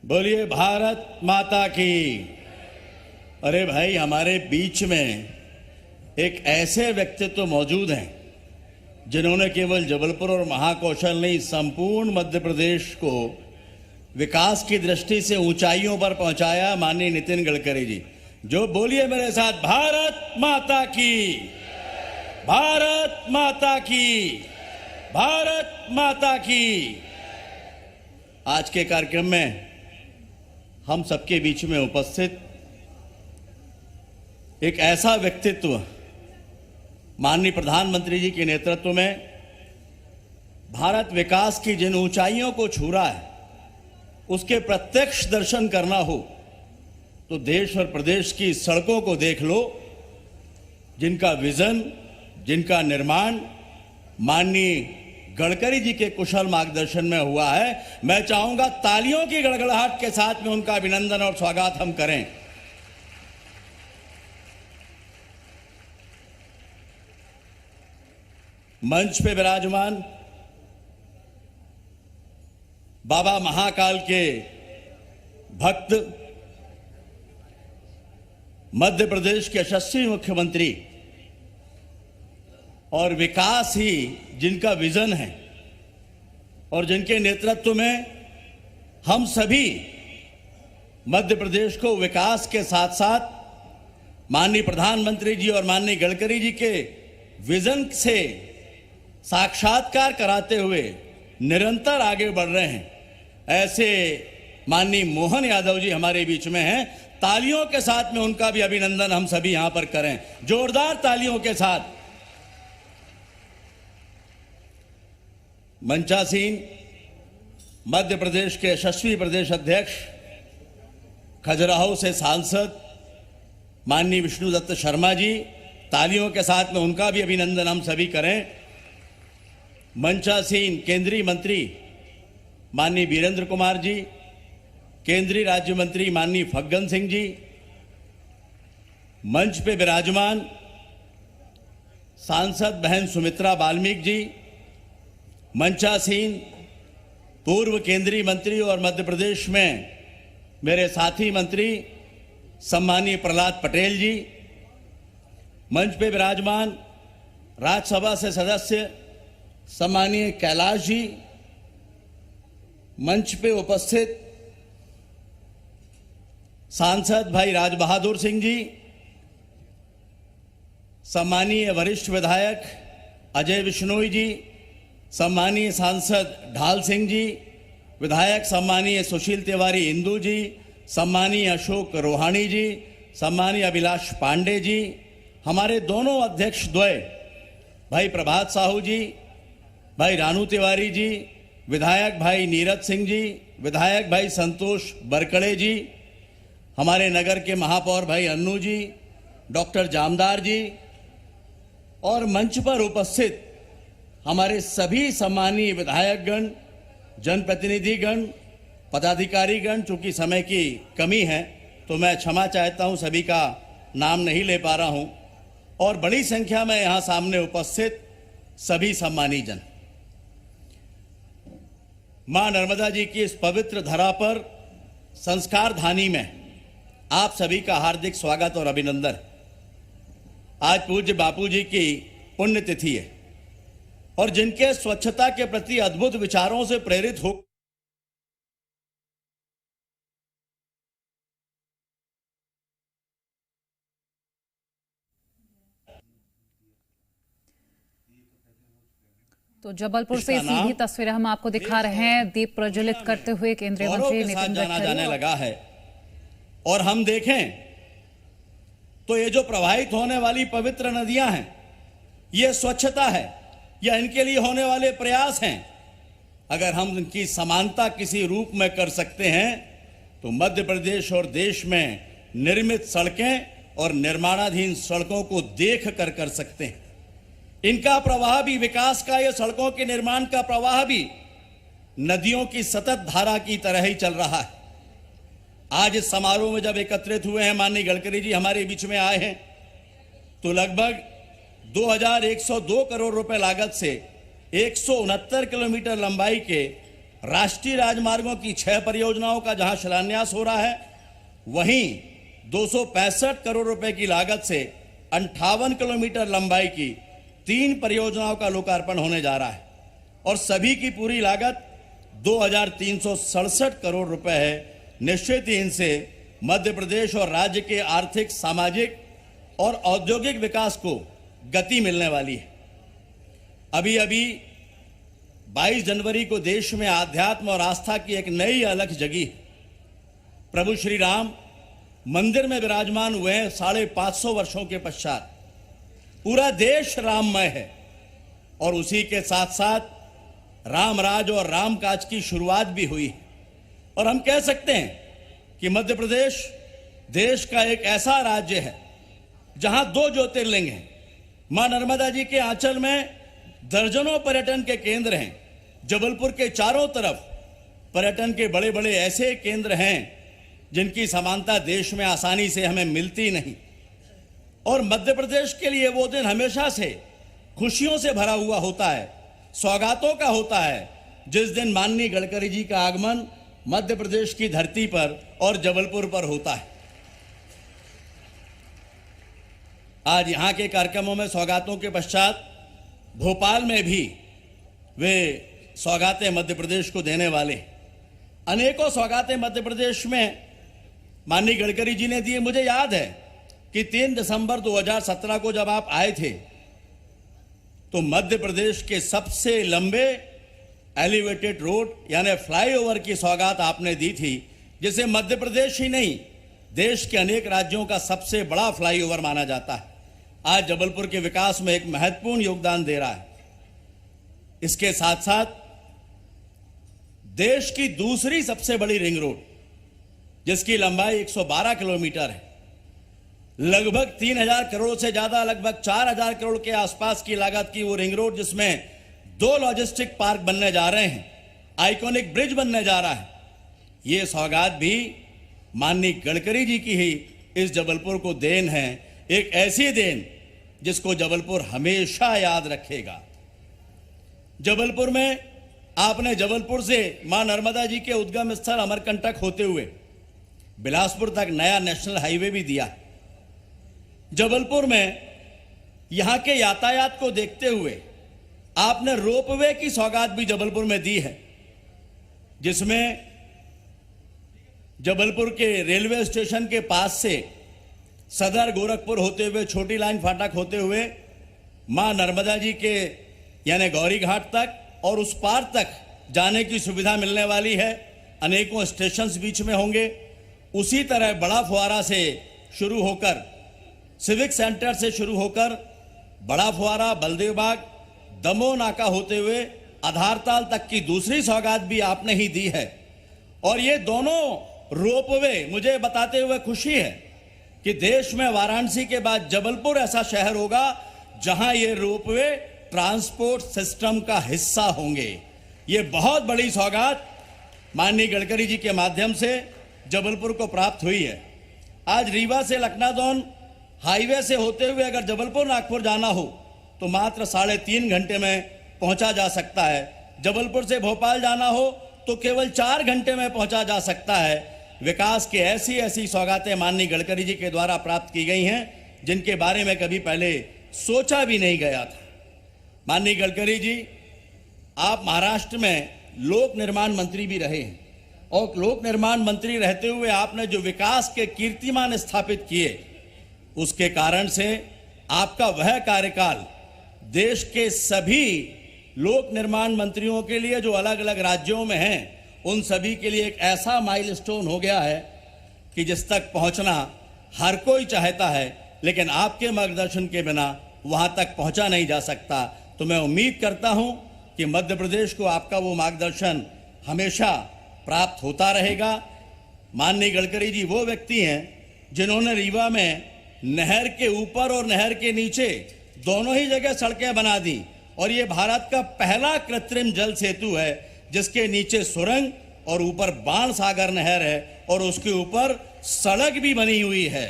बोलिए भारत माता की। अरे भाई, हमारे बीच में एक ऐसे व्यक्तित्व मौजूद हैं जिन्होंने केवल जबलपुर और महाकौशल नहीं, संपूर्ण मध्य प्रदेश को विकास की दृष्टि से ऊंचाइयों पर पहुंचाया। माननीय नितिन गडकरी जी, जो बोलिए मेरे साथ, भारत माता की, भारत माता की, भारत माता की। आज के कार्यक्रम में हम सबके बीच में उपस्थित एक ऐसा व्यक्तित्व माननीय प्रधानमंत्री जी के नेतृत्व में भारत विकास की जिन ऊंचाइयों को छू रहा है, उसके प्रत्यक्ष दर्शन करना हो तो देश और प्रदेश की सड़कों को देख लो, जिनका विजन, जिनका निर्माण माननीय गडकरी जी के कुशल मार्गदर्शन में हुआ है। मैं चाहूंगा तालियों की गड़गड़ाहट के साथ में उनका अभिनंदन और स्वागत हम करें। मंच पे विराजमान बाबा महाकाल के भक्त, मध्य प्रदेश के यशस्वी मुख्यमंत्री और विकास ही जिनका विजन है और जिनके नेतृत्व में हम सभी मध्य प्रदेश को विकास के साथ साथ माननीय प्रधानमंत्री जी और माननीय गडकरी जी के विजन से साक्षात्कार कराते हुए निरंतर आगे बढ़ रहे हैं। ऐसे माननीय मोहन यादव जी हमारे बीच में हैं। तालियों के साथ में उनका भी अभिनंदन हम सभी यहां पर करें, जोरदार तालियों के साथ। मंचासीन मध्य प्रदेश के यशस्वी प्रदेश अध्यक्ष, खजुराहो से सांसद माननीय विष्णुदत्त शर्मा जी, तालियों के साथ में उनका भी अभिनंदन हम सभी करें। मंचासीन केंद्रीय मंत्री माननीय वीरेंद्र कुमार जी, केंद्रीय राज्य मंत्री माननीय फग्गन सिंह जी, मंच पे विराजमान सांसद बहन सुमित्रा बाल्मीकि जी, मंचासीन पूर्व केंद्रीय मंत्री और मध्य प्रदेश में मेरे साथी मंत्री सम्मानीय प्रहलाद पटेल जी, मंच पे विराजमान राज्यसभा से सदस्य सम्मानीय कैलाश जी, मंच पे उपस्थित सांसद भाई राज बहादुर सिंह जी, सम्मानीय वरिष्ठ विधायक अजय बिश्नोई जी, सम्मानीय सांसद ढाल सिंह जी, विधायक सम्मानीय सुशील तिवारी इंदू जी, सम्मानीय अशोक रोहाणी जी, सम्मानीय अभिलाष पांडे जी, हमारे दोनों अध्यक्ष द्वय भाई प्रभात साहू जी, भाई रानू तिवारी जी, विधायक भाई नीरज सिंह जी, विधायक भाई संतोष बरकड़े जी, हमारे नगर के महापौर भाई अन्नू जी, डॉक्टर जामदार जी और मंच पर उपस्थित हमारे सभी सम्मानीय विधायकगण, जनप्रतिनिधिगण, पदाधिकारीगण। चूंकि समय की कमी है तो मैं क्षमा चाहता हूं, सभी का नाम नहीं ले पा रहा हूं। और बड़ी संख्या में यहां सामने उपस्थित सभी सम्मानीय जन, मां नर्मदा जी की इस पवित्र धरा पर संस्कार धानी में आप सभी का हार्दिक स्वागत और अभिनंदन। आज पूज्य बापू जी की पुण्यतिथि है और जिनके स्वच्छता के प्रति अद्भुत विचारों से प्रेरित हो तो जबलपुर से सीधी तस्वीरें हम आपको दिखा रहे हैं, दीप प्रज्वलित करते हुए केंद्रीय मंत्री नितिन गडकरी जाने लगा है। और हम देखें तो ये जो प्रवाहित होने वाली पवित्र नदियां हैं, ये स्वच्छता है या इनके लिए होने वाले प्रयास हैं। अगर हम इनकी समानता किसी रूप में कर सकते हैं तो मध्य प्रदेश और देश में निर्मित सड़कें और निर्माणाधीन सड़कों को देख कर सकते हैं। इनका प्रवाह भी विकास का, ये सड़कों के निर्माण का प्रवाह भी नदियों की सतत धारा की तरह ही चल रहा है। आज इस समारोह में जब एकत्रित हुए हैं, माननीय गडकरी जी हमारे बीच में आए हैं, तो लगभग 2102 करोड़ रुपए लागत से 169 किलोमीटर लंबाई के राष्ट्रीय राजमार्गों की 6 परियोजनाओं का जहां शिलान्यास हो रहा है, वहीं 265 करोड़ रुपए की लागत से 58 किलोमीटर लंबाई की 3 परियोजनाओं का लोकार्पण होने जा रहा है और सभी की पूरी लागत 2367 करोड़ रुपए है। निश्चित ही इनसे मध्य प्रदेश और राज्य के आर्थिक, सामाजिक और औद्योगिक विकास को गति मिलने वाली है। अभी अभी 22 जनवरी को देश में आध्यात्म और आस्था की एक नई अलख जगी। प्रभु श्री राम मंदिर में विराजमान हुए हैं 550 वर्षों के पश्चात। पूरा देश राममय है और उसी के साथ साथ रामराज और रामकाज की शुरुआत भी हुई है। और हम कह सकते हैं कि मध्य प्रदेश देश का एक ऐसा राज्य है जहां 2 ज्योतिर्लिंग हैं। मां नर्मदा जी के आंचल में दर्जनों पर्यटन के केंद्र हैं। जबलपुर के चारों तरफ पर्यटन के बड़े बड़े ऐसे केंद्र हैं जिनकी समानता देश में आसानी से हमें मिलती नहीं। और मध्य प्रदेश के लिए वो दिन हमेशा से खुशियों से भरा हुआ होता है, सौगातों का होता है, जिस दिन माननीय गडकरी जी का आगमन मध्य प्रदेश की धरती पर और जबलपुर पर होता है। आज यहां के कार्यक्रमों में सौगातों के पश्चात भोपाल में भी वे सौगातें मध्य प्रदेश को देने वाले। अनेकों सौगातें मध्य प्रदेश में माननीय गडकरी जी ने दिए। मुझे याद है कि 3 दिसंबर 2017 को जब आप आए थे तो मध्य प्रदेश के सबसे लंबे एलिवेटेड रोड यानी फ्लाईओवर की सौगात आपने दी थी, जिसे मध्य प्रदेश ही नहीं देश के अनेक राज्यों का सबसे बड़ा फ्लाईओवर माना जाता है। आज जबलपुर के विकास में एक महत्वपूर्ण योगदान दे रहा है। इसके साथ साथ देश की दूसरी सबसे बड़ी रिंग रोड, जिसकी लंबाई 112 किलोमीटर है, लगभग 3000 करोड़ से ज्यादा, लगभग 4000 करोड़ के आसपास की लागत की वो रिंग रोड, जिसमें 2 लॉजिस्टिक पार्क बनने जा रहे हैं, आइकॉनिक ब्रिज बनने जा रहा है। ये सौगात भी माननीय गडकरी जी की ही इस जबलपुर को देन है, एक ऐसी देन जिसको जबलपुर हमेशा याद रखेगा। जबलपुर में आपने जबलपुर से मां नर्मदा जी के उद्गम स्थल अमरकंटक होते हुए बिलासपुर तक नया नेशनल हाईवे भी दिया। जबलपुर में यहां के यातायात को देखते हुए आपने रोपवे की सौगात भी जबलपुर में दी है, जिसमें जबलपुर के रेलवे स्टेशन के पास से सदर गोरखपुर होते हुए छोटी लाइन फाटक होते हुए मां नर्मदा जी के यानी गौरी घाट तक और उस पार तक जाने की सुविधा मिलने वाली है। अनेकों स्टेशंस बीच में होंगे। उसी तरह बड़ा फुहारा से शुरू होकर, सिविक सेंटर से शुरू होकर बड़ा फुहारा, बलदेव बाग, दमोह नाका होते हुए आधारताल तक की दूसरी सौगात भी आपने ही दी है। और ये दोनों रोपवे, मुझे बताते हुए खुशी है कि देश में वाराणसी के बाद जबलपुर ऐसा शहर होगा जहां ये रोपवे ट्रांसपोर्ट सिस्टम का हिस्सा होंगे। ये बहुत बड़ी सौगात माननीय गडकरी जी के माध्यम से जबलपुर को प्राप्त हुई है। आज रीवा से लखनादौन हाईवे से होते हुए अगर जबलपुर नागपुर जाना हो तो मात्र 3.5 घंटे में पहुंचा जा सकता है। जबलपुर से भोपाल जाना हो तो केवल 4 घंटे में पहुंचा जा सकता है। विकास की ऐसी ऐसी सौगातें माननीय गडकरी जी के द्वारा प्राप्त की गई हैं जिनके बारे में कभी पहले सोचा भी नहीं गया था। माननीय गडकरी जी, आप महाराष्ट्र में लोक निर्माण मंत्री भी रहे हैं और लोक निर्माण मंत्री रहते हुए आपने जो विकास के कीर्तिमान स्थापित किए, उसके कारण से आपका वह कार्यकाल देश के सभी लोक निर्माण मंत्रियों के लिए जो अलग अलग राज्यों में हैं, उन सभी के लिए एक ऐसा माइलस्टोन हो गया है कि जिस तक पहुंचना हर कोई चाहता है, लेकिन आपके मार्गदर्शन के बिना वहां तक पहुंचा नहीं जा सकता। तो मैं उम्मीद करता हूं कि मध्य प्रदेश को आपका वो मार्गदर्शन हमेशा प्राप्त होता रहेगा। माननीय गडकरी जी वो व्यक्ति हैं जिन्होंने रीवा में नहर के ऊपर और नहर के नीचे दोनों ही जगह सड़कें बना दी और ये भारत का पहला कृत्रिम जल सेतु है जिसके नीचे सुरंग और ऊपर बाण सागर नहर है और उसके ऊपर सड़क भी बनी हुई है।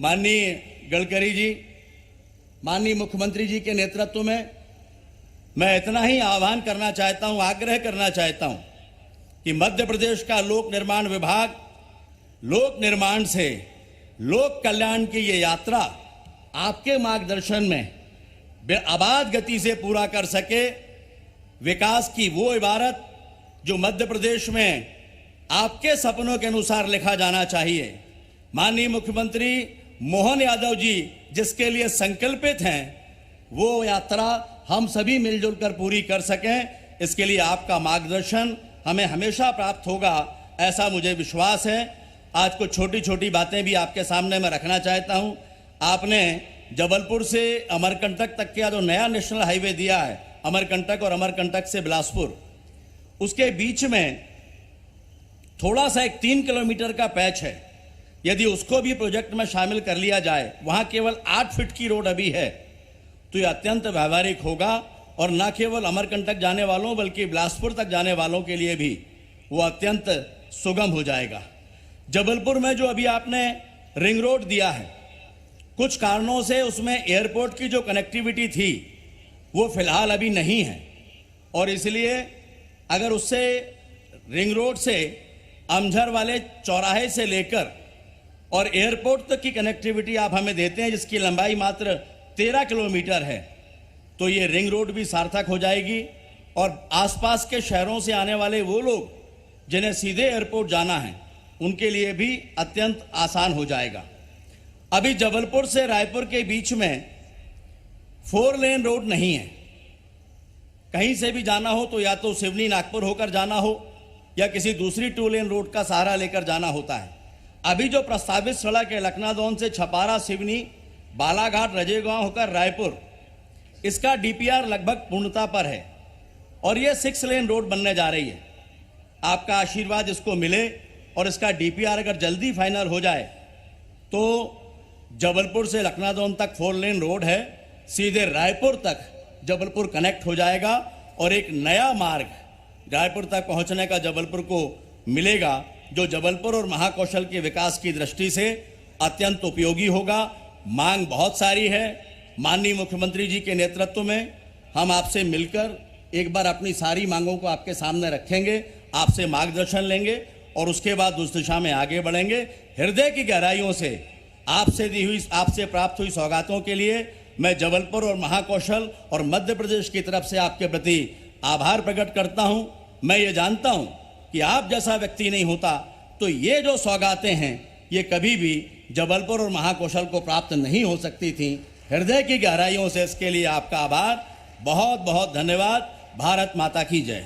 माननीय गडकरी जी, माननीय मुख्यमंत्री जी के नेतृत्व में मैं इतना ही आह्वान करना चाहता हूं, आग्रह करना चाहता हूं कि मध्य प्रदेश का लोक निर्माण विभाग लोक निर्माण से लोक कल्याण की ये यात्रा आपके मार्गदर्शन में आबाद गति से पूरा कर सके। विकास की वो इबारत जो मध्य प्रदेश में आपके सपनों के अनुसार लिखा जाना चाहिए। माननीय मुख्यमंत्री मोहन यादव जी जिसके लिए संकल्पित हैं, वो यात्रा हम सभी मिलजुल कर पूरी कर सकें, इसके लिए आपका मार्गदर्शन हमें हमेशा प्राप्त होगा, ऐसा मुझे विश्वास है। आज कुछ छोटी छोटी बातें भी आपके सामने मैं रखना चाहता हूं। आपने जबलपुर से अमरकंटक तक का जो नया नेशनल हाईवे दिया है, अमरकंटक और अमरकंटक से बिलासपुर, उसके बीच में थोड़ा सा एक 3 किलोमीटर का पैच है। यदि उसको भी प्रोजेक्ट में शामिल कर लिया जाए, वहां केवल 8 फीट की रोड अभी है, तो यह अत्यंत व्यावहारिक होगा और न केवल अमरकंटक जाने वालों बल्कि बिलासपुर तक जाने वालों के लिए भी वो अत्यंत सुगम हो जाएगा। जबलपुर में जो अभी आपने रिंग रोड दिया है, कुछ कारणों से उसमें एयरपोर्ट की जो कनेक्टिविटी थी वो फिलहाल अभी नहीं है, और इसलिए अगर उससे रिंग रोड से अमझर वाले चौराहे से लेकर और एयरपोर्ट तक की कनेक्टिविटी आप हमें देते हैं, जिसकी लंबाई मात्र 13 किलोमीटर है, तो ये रिंग रोड भी सार्थक हो जाएगी और आसपास के शहरों से आने वाले वो लोग जिन्हें सीधे एयरपोर्ट जाना है, उनके लिए भी अत्यंत आसान हो जाएगा। अभी जबलपुर से रायपुर के बीच में 4 लेन रोड नहीं है। कहीं से भी जाना हो तो या तो सिवनी नागपुर होकर जाना हो या किसी दूसरी 2 लेन रोड का सहारा लेकर जाना होता है। अभी जो प्रस्तावित सड़क है लखनादौन से छपारा, सिवनी, बालाघाट, रजेगांव होकर रायपुर, इसका डीपीआर लगभग पूर्णता पर है और यह 6 लेन रोड बनने जा रही है। आपका आशीर्वाद इसको मिले और इसका डीपीआर अगर जल्दी फाइनल हो जाए तो जबलपुर से लखनादौन तक 4 लेन रोड है, सीधे रायपुर तक जबलपुर कनेक्ट हो जाएगा और एक नया मार्ग रायपुर तक पहुंचने का जबलपुर को मिलेगा, जो जबलपुर और महाकौशल के विकास की दृष्टि से अत्यंत उपयोगी होगा। मांग बहुत सारी है। माननीय मुख्यमंत्री जी के नेतृत्व में हम आपसे मिलकर एक बार अपनी सारी मांगों को आपके सामने रखेंगे, आपसे मार्गदर्शन लेंगे और उसके बाद उस दिशा में आगे बढ़ेंगे। हृदय की गहराइयों से आपसे प्राप्त हुई सौगातों के लिए मैं जबलपुर और महाकौशल और मध्य प्रदेश की तरफ से आपके प्रति आभार प्रकट करता हूं। मैं ये जानता हूं कि आप जैसा व्यक्ति नहीं होता तो ये जो सौगातें हैं ये कभी भी जबलपुर और महाकौशल को प्राप्त नहीं हो सकती थी। हृदय की गहराइयों से इसके लिए आपका आभार, बहुत बहुत धन्यवाद। भारत माता की जय।